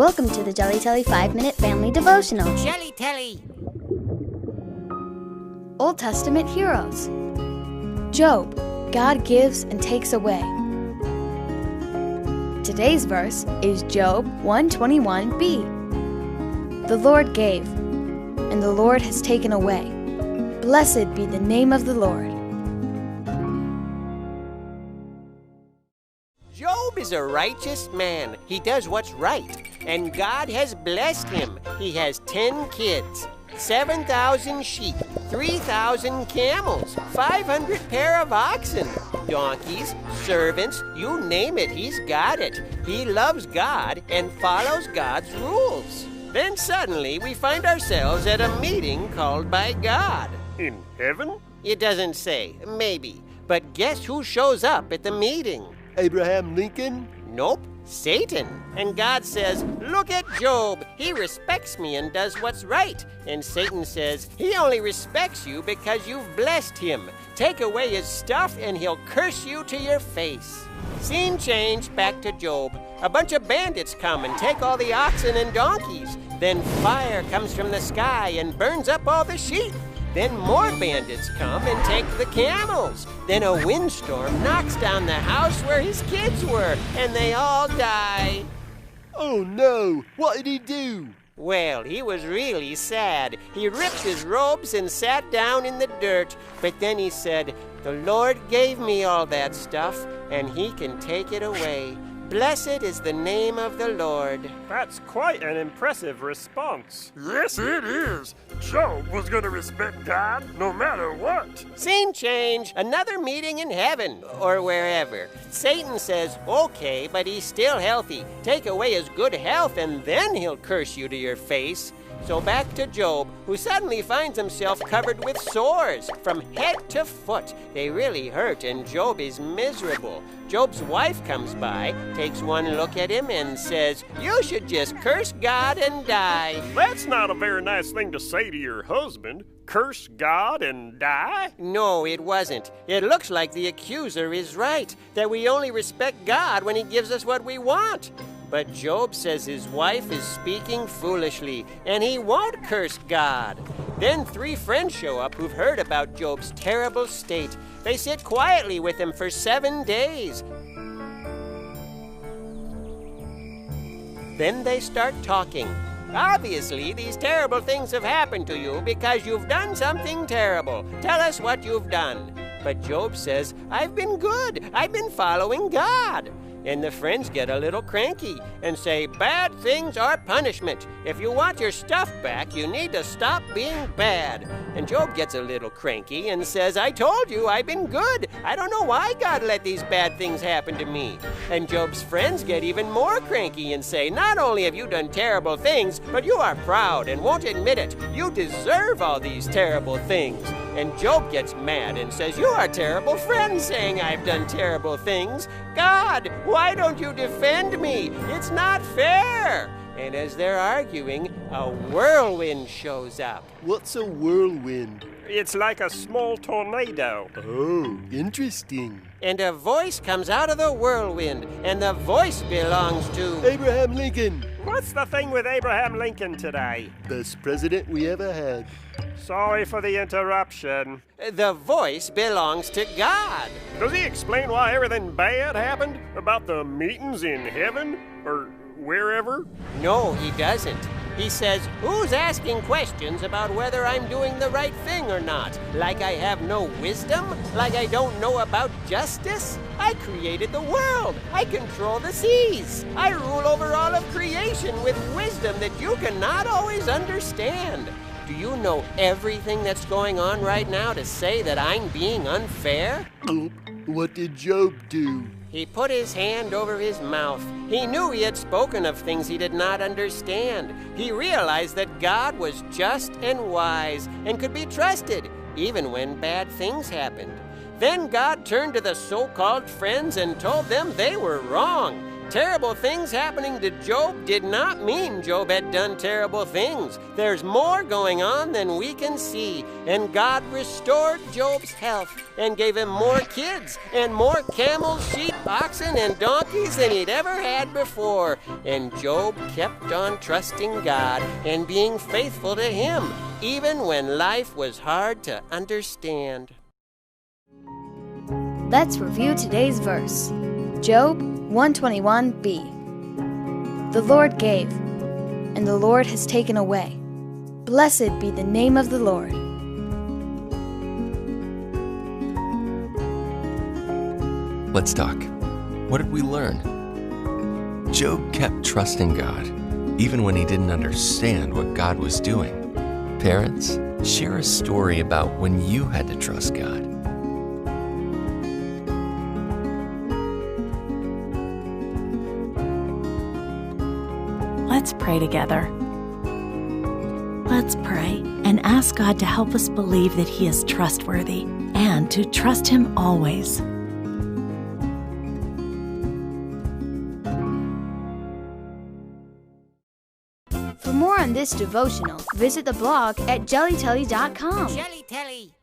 Welcome to the Jelly Telly 5-Minute Family Devotional. Jelly Telly! Old Testament Heroes. Job, God gives and takes away. Today's verse is Job 1:21b. The Lord gave, and the Lord has taken away. Blessed be the name of the Lord. Job is a righteous man. He does what's right, and God has blessed him. He has 10 kids, 7,000 sheep, 3,000 camels, 500 pair of oxen, donkeys, servants, you name it, he's got it. He loves God and follows God's rules. Then suddenly we find ourselves at a meeting called by God. In heaven? It doesn't say, maybe. But guess who shows up at the meeting? Abraham Lincoln? Nope, Satan. And God says, look at Job. He respects me and does what's right. And Satan says, he only respects you because you've blessed him. Take away his stuff and he'll curse you to your face. Scene change, back to Job. A bunch of bandits come and take all the oxen and donkeys. Then fire comes from the sky and burns up all the sheep. Then more bandits come and take the camels. Then a windstorm knocks down the house where his kids were, and they all die. Oh no! What did he do? Well, he was really sad. He ripped his robes and sat down in the dirt. But then he said, the Lord gave me all that stuff, and he can take it away. Blessed is the name of the Lord. That's quite an impressive response. Yes, it is. Job was going to respect God no matter what. Scene change. Another meeting in heaven or wherever. Satan says, okay, but he's still healthy. Take away his good health and then he'll curse you to your face. So back to Job, who suddenly finds himself covered with sores from head to foot. They really hurt, and Job is miserable. Job's wife comes by, takes one look at him, and says, you should just curse God and die. That's not a very nice thing to say to your husband. Curse God and die? No, it wasn't. It looks like the accuser is right, that we only respect God when he gives us what we want. But Job says his wife is speaking foolishly, and he won't curse God. Then 3 friends show up who've heard about Job's terrible state. They sit quietly with him for 7 days. Then they start talking. Obviously, these terrible things have happened to you because you've done something terrible. Tell us what you've done. But Job says, I've been good. I've been following God. And the friends get a little cranky and say, bad things are punishment. If you want your stuff back, you need to stop being bad. And Job gets a little cranky and says, I told you I've been good. I don't know why God let these bad things happen to me. And Job's friends get even more cranky and say, not only have you done terrible things, but you are proud and won't admit it. You deserve all these terrible things. And Job gets mad and says, you are terrible friends saying I've done terrible things. God, why don't you defend me? It's not fair. And as they're arguing, a whirlwind shows up. What's a whirlwind? It's like a small tornado. Oh, interesting. And a voice comes out of the whirlwind, and the voice belongs to Abraham Lincoln. What's the thing with Abraham Lincoln today? Best president we ever had. Sorry for the interruption. The voice belongs to God. Does he explain why everything bad happened? About the meetings in heaven? Or wherever? No, he doesn't. He says, who's asking questions about whether I'm doing the right thing or not? Like I have no wisdom? Like I don't know about justice? I created the world. I control the seas. I rule over all of creation with wisdom that you cannot always understand. Do you know everything that's going on right now to say that I'm being unfair? Oh, what did Job do? He put his hand over his mouth. He knew he had spoken of things he did not understand. He realized that God was just and wise and could be trusted, even when bad things happened. Then God turned to the so-called friends and told them they were wrong. Terrible things happening to Job did not mean Job had done terrible things. There's more going on than we can see. And God restored Job's health and gave him more kids and more camels, sheep, oxen, and donkeys than he'd ever had before. And Job kept on trusting God and being faithful to him, even when life was hard to understand. Let's review today's verse. Job 121b. The Lord gave, and the Lord has taken away. Blessed be the name of the Lord. Let's talk. What did we learn? Job kept trusting God, even when he didn't understand what God was doing. Parents, share a story about when you had to trust God. Let's pray together. Let's pray and ask God to help us believe that He is trustworthy and to trust Him always. For more on this devotional, visit the blog at jellytelly.com. Jelly Telly.